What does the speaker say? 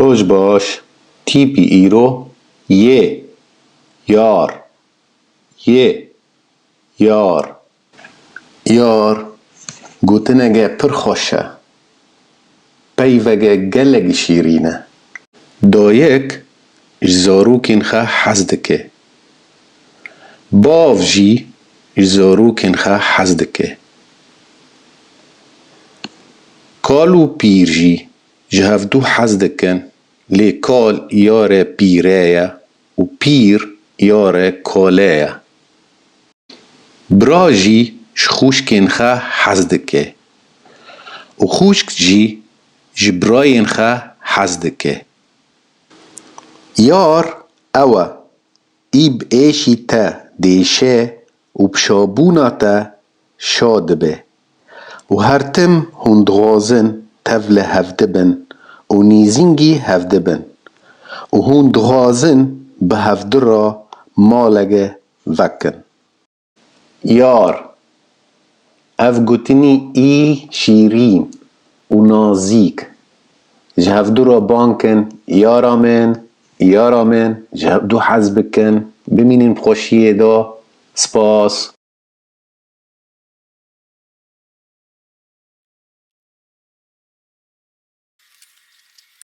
روش باش تیپی ایرو یه یار یار گوتنگه پر خوشه پیوگه گلگ شیرینه دایک زاروکین خه حز دکه باو جی زاروکین خه حز دکه کال و پیر جی جهفدو حز دکن لی کال یاره پیره و پیر یاره کاله برا جی خوشکین خه حز دکه و خوشک جی جبراین خه حز دکه یار اوه ایب ایشی تا دیشه و بشابونا تا شاد به و هرتم هندغازن تفل هفده بن و نیزینگی هفده بن و هندغازن به هفده را مالگه وکن یار اف گوتنی ای شیرین و نازیک جهفدو را بانکن یارا من جهفدو حز بکن بمینین بخوشیه دا سپاس